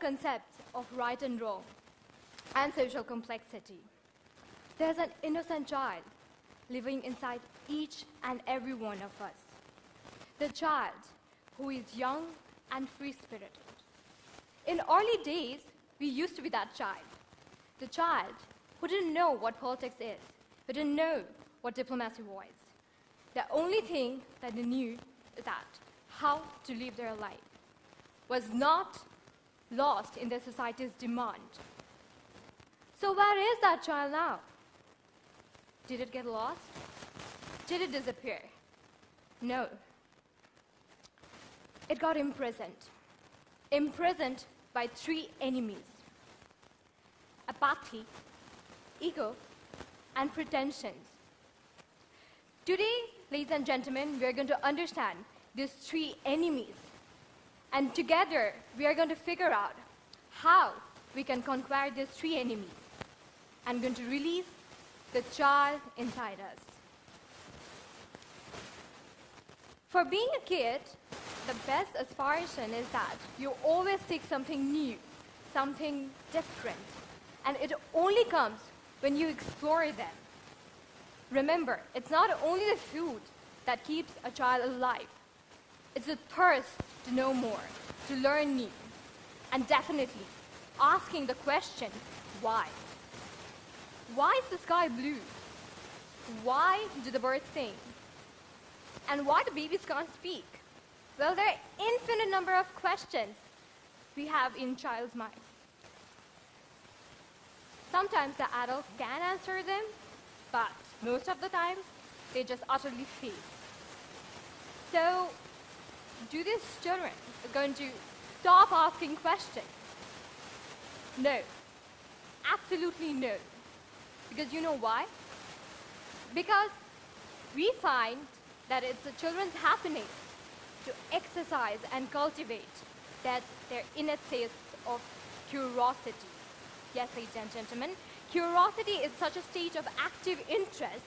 concepts of right and wrong and social complexity. There's an innocent child living inside each and every one of us. The child who is young and free-spirited. In early days, we used to be that child. The child who didn't know what politics is, who didn't know what diplomacy was. The only thing that they knew is that how to live their life was not lost in their society's demand. So where is that child now? Did it get lost? Did it disappear? No. It got imprisoned. Imprisoned by three enemies: apathy, ego, and pretensions. Today, ladies and gentlemen, we are going to understand these three enemies. And together, we are going to figure out how we can conquer these three enemies. I'm going to release the child inside us. For being a kid, the best aspiration is that you always seek something new, something different. And it only comes when you explore them. Remember, it's not only the food that keeps a child alive. It's the thirst to know more, to learn new, and definitely asking the question, why? Why is the sky blue? Why do the birds sing? And why the babies can't speak? Well, there are infinite number of questions we have in child's mind. Sometimes the adult can answer them, but most of the time, they just utterly fail. So, do these children going to stop asking questions? No. Absolutely no. Because you know why? Because we find that it's the children's happiness to exercise and cultivate their innate sense of curiosity. Yes, ladies and gentlemen, curiosity is such a state of active interest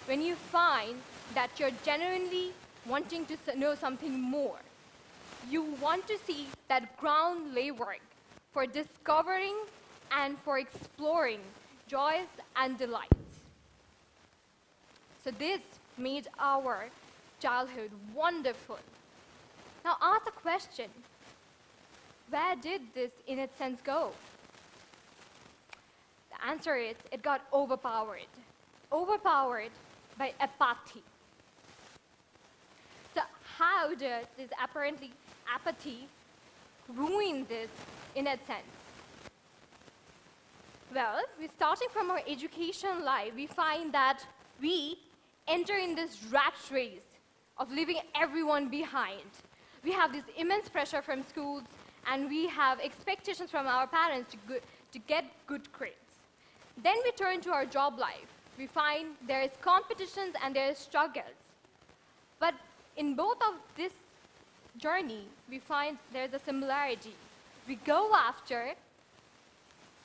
when you find that you're genuinely wanting to know something more. You want to see that ground legwork for discovering and for exploring joys and delights. So this made our childhood wonderful. Now ask the question, where did this innate sense go? The answer is, it got overpowered. Overpowered by apathy. So how does this apparently apathy ruin this innate sense? Well, starting from our education life, we find that we enter in this rat race of leaving everyone behind. We have this immense pressure from schools, and we have expectations from our parents to get good grades. Then we turn to our job life. We find there is competitions and there is struggles. But in both of this journey, we find there's a similarity. We go after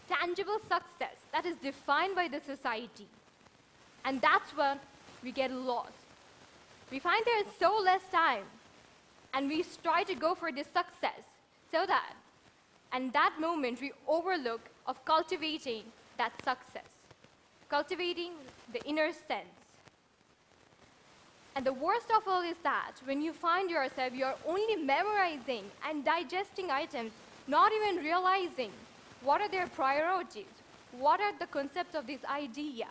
tangible success that is defined by the society. And that's when we get lost. We find there is so less time, and we try to go for this success so that, and that moment we overlook of cultivating that success, cultivating the inner sense. And the worst of all is that when you find yourself, you're only memorizing and digesting items, not even realizing what are their priorities, what are the concepts of this idea.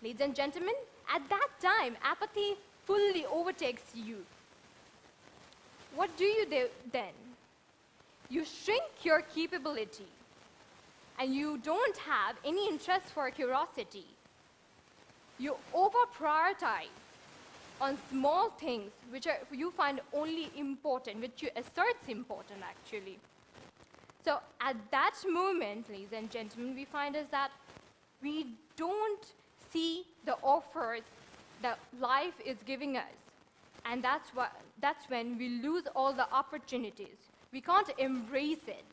Ladies and gentlemen, at that time, apathy fully overtakes you. What do you do then? You shrink your capability, and you don't have any interest for curiosity. You over-prioritize on small things which you find only important, which you assert important actually. So at that moment, ladies and gentlemen, we find is that we don't see the offers that life is giving us. And that's when we lose all the opportunities. We can't embrace it.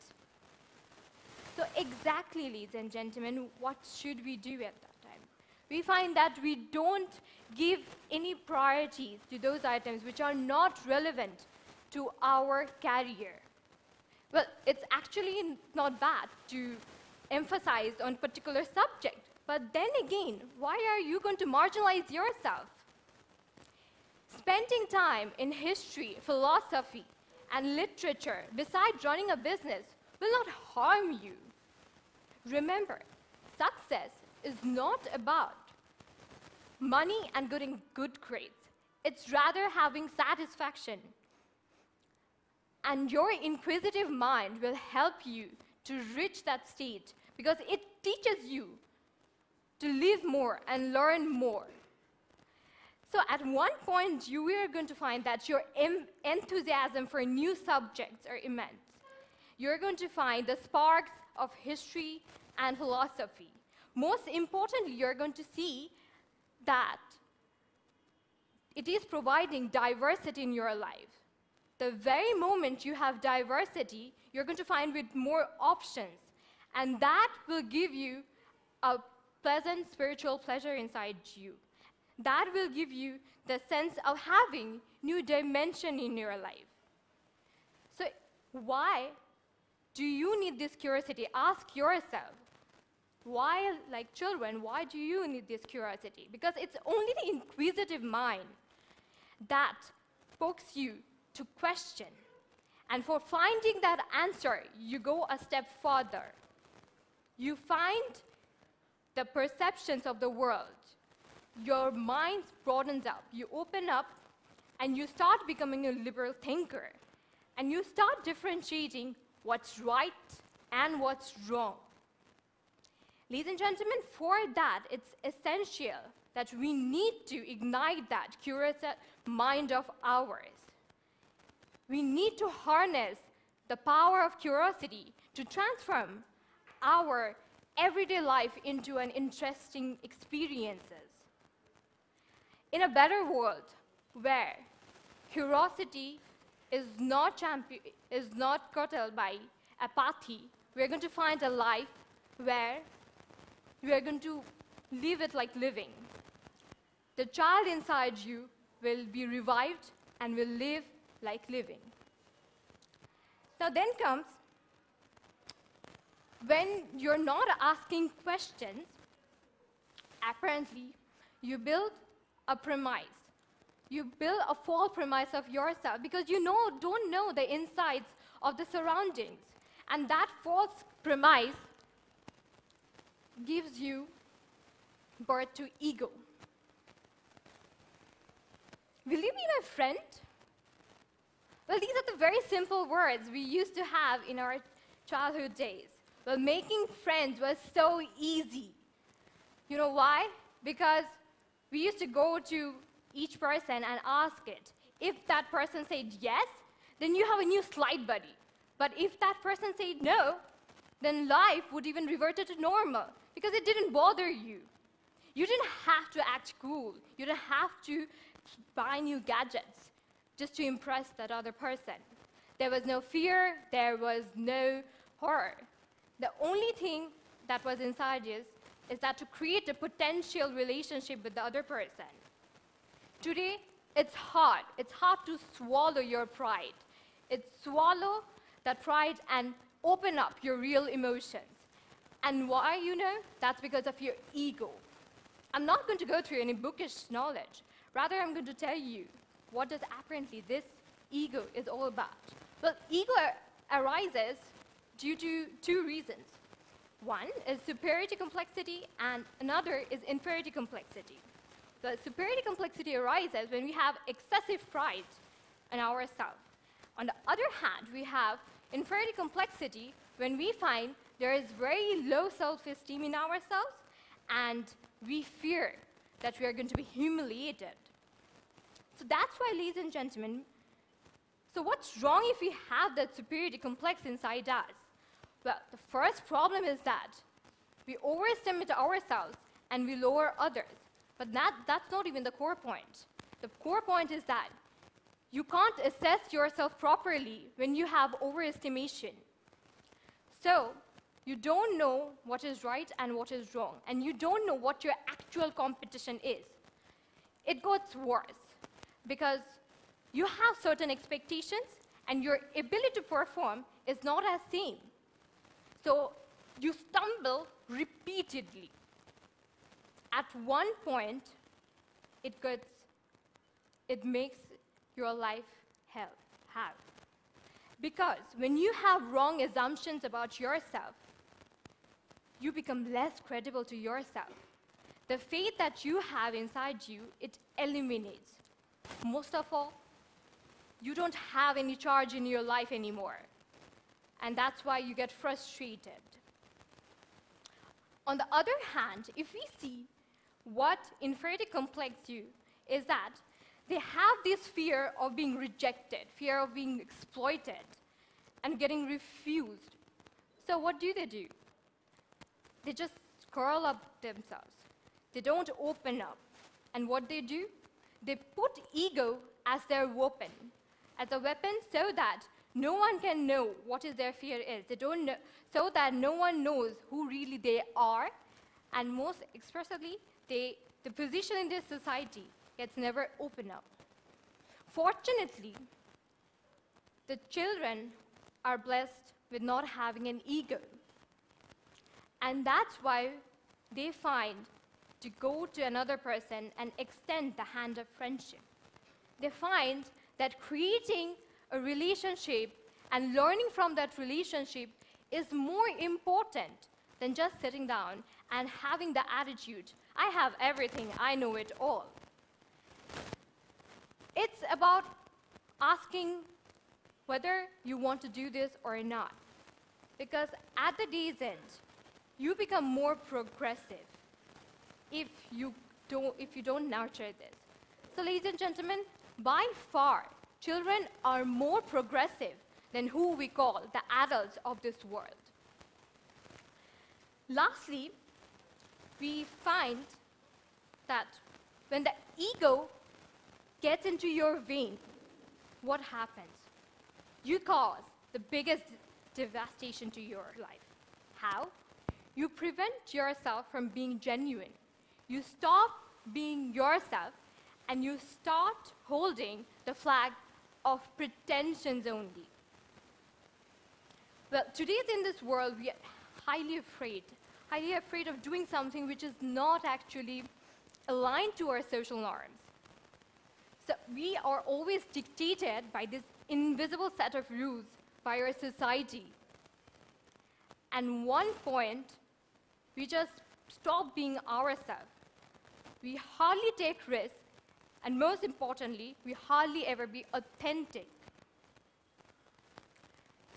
So exactly, ladies and gentlemen, what should we do at that time? We find that we don't give any priorities to those items which are not relevant to our career. Well, it's actually not bad to emphasize on particular subject. But then again, why are you going to marginalize yourself? Spending time in history, philosophy, and literature besides running a business will not harm you. Remember, success is not about money and getting good grades. It's rather having satisfaction. And your inquisitive mind will help you to reach that state because it teaches you to live more and learn more. So at one point, you are going to find that your enthusiasm for new subjects are immense. You're going to find the sparks of history and philosophy. Most importantly, you're going to see that it is providing diversity in your life. The very moment you have diversity, you're going to find with more options. And that will give you a pleasant spiritual pleasure inside you. That will give you the sense of having new dimension in your life. So why do you need this curiosity? Ask yourself. Why, like children, why do you need this curiosity? Because it's only the inquisitive mind that pokes you to question. And for finding that answer, you go a step further. You find the perceptions of the world. Your mind broadens up. You open up, and you start becoming a liberal thinker. And you start differentiating what's right and what's wrong. Ladies and gentlemen, for that, it's essential that we need to ignite that curious mind of ours. We need to harness the power of curiosity to transform our everyday life into an interesting experiences. In a better world where curiosity is not curtailed by apathy, we're going to find a life where we are going to live it like living. The child inside you will be revived and will live like living. Now then comes when you're not asking questions, apparently you build a premise. You build a false premise of yourself because you don't know the insides of the surroundings. And that false premise gives you birth to ego. Will you be my friend? Well, these are the very simple words we used to have in our childhood days. Well, making friends was so easy. You know why? Because we used to go to each person and ask it. If that person said yes, then you have a new slide buddy. But if that person said no, then life would even revert to normal because it didn't bother you. You didn't have to act cool. You didn't have to buy new gadgets just to impress that other person. There was no fear. There was no horror. The only thing that was inside is that to create a potential relationship with the other person. Today, it's hard. It's hard to swallow your pride. It's swallow that pride and open up your real emotions. And why, That's because of your ego. I'm not going to go through any bookish knowledge. Rather, I'm going to tell you what does apparently this ego is all about. Well, ego arises due to two reasons. One is superiority complexity, and another is inferiority complexity. The superiority complexity arises when we have excessive pride in ourselves. On the other hand, we have inferiority complexity when we find there is very low self-esteem in ourselves, and we fear that we are going to be humiliated. So that's why, ladies and gentlemen, so what's wrong if we have that superiority complex inside us? Well, the first problem is that we overestimate ourselves and we lower others. But that's not even the core point. The core point is that you can't assess yourself properly when you have overestimation. So you don't know what is right and what is wrong, and you don't know what your actual competition is. It gets worse because you have certain expectations, and your ability to perform is not as same. So you stumble repeatedly. At one point, it makes your life hell. How? Because when you have wrong assumptions about yourself, you become less credible to yourself. The faith that you have inside you, it eliminates. Most of all, you don't have any charge in your life anymore. And that's why you get frustrated. On the other hand, if we see what inferiority complex do, is that they have this fear of being rejected, fear of being exploited, and getting refused. So what do? They just curl up themselves. They don't open up. And what they do? They put ego as their weapon, so that no one can know what is their fear is. They don't know, so that no one knows who really they are, and most expressively, the position in this society gets never opened up. Fortunately, the children are blessed with not having an ego. And that's why they find to go to another person and extend the hand of friendship. They find that creating a relationship and learning from that relationship is more important than just sitting down and having the attitude, I have everything, I know it all. It's about asking whether you want to do this or not. Because at the day's end, you become more progressive if you don't nurture this. So ladies and gentlemen, by far, children are more progressive than who we call the adults of this world. Lastly, we find that when the ego gets into your vein, what happens? You cause the biggest devastation to your life. How? You prevent yourself from being genuine. You stop being yourself, and you start holding the flag of pretensions only. Well, today in this world, we are highly afraid of doing something which is not actually aligned to our social norms. So we are always dictated by this invisible set of rules by our society. And one point, we just stop being ourselves. We hardly take risks, and most importantly, we hardly ever be authentic.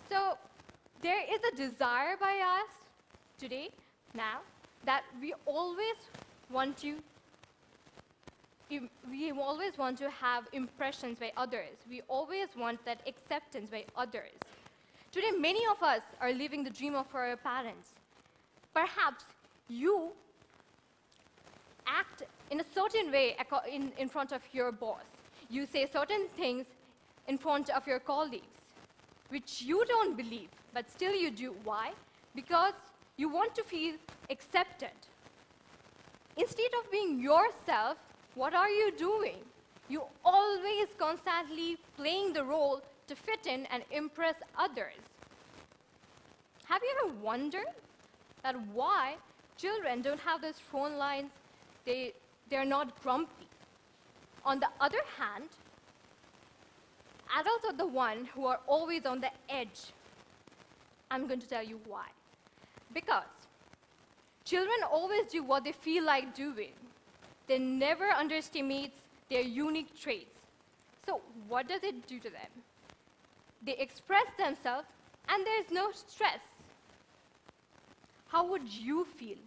So there is a desire by us today, now, that we always want to have impressions by others. We always want that acceptance by others. Today, many of us are living the dream of our parents. Perhaps you act in a certain way in front of your boss. You say certain things in front of your colleagues, which you don't believe, but still you do. Why? Because you want to feel accepted. Instead of being yourself, what are you doing? You always constantly playing the role to fit in and impress others. Have you ever wondered that why children don't have those phone lines? They're not grumpy. On the other hand, adults are the ones who are always on the edge. I'm going to tell you why. Because children always do what they feel like doing. They never underestimate their unique traits. So what does it do to them? They express themselves, and there's no stress. How would you feel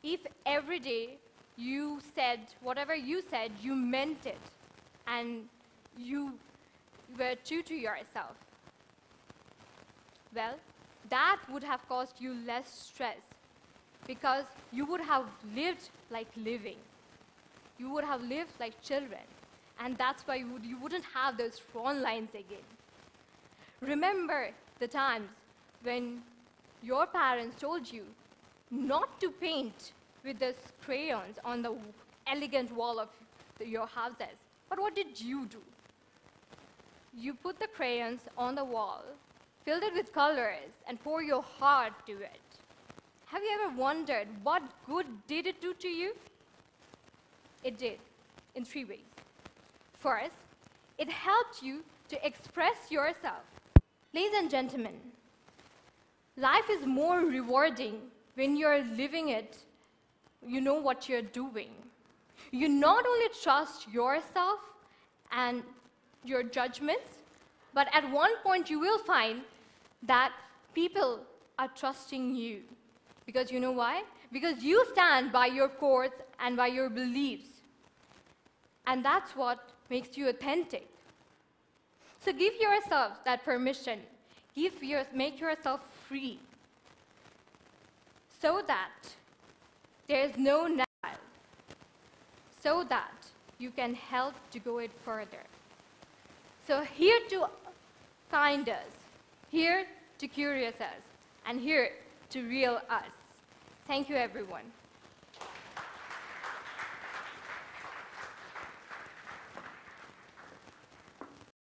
if every day you said, whatever you said, you meant it, and you were true to yourself? Well, that would have caused you less stress, because you would have lived like living. You would have lived like children. And that's why you wouldn't have those front lines again. Remember the times when your parents told you not to paint with those crayons on the elegant wall of your houses. But what did you do? You put the crayons on the wall Fill it with colors and pour your heart to it. Have you ever wondered what good did it do to you? It did, in 3 ways. First, it helped you to express yourself. Ladies and gentlemen, life is more rewarding when you're living it, you know what you're doing. You not only trust yourself and your judgments, but at one point you will find that people are trusting you. Because you know why? Because you stand by your course and by your beliefs. And that's what makes you authentic. So give yourself that permission. Make yourself free. So that there is no denial. So that you can help to go it further. So here to find us, here to curious us, and here to real us. Thank you, everyone.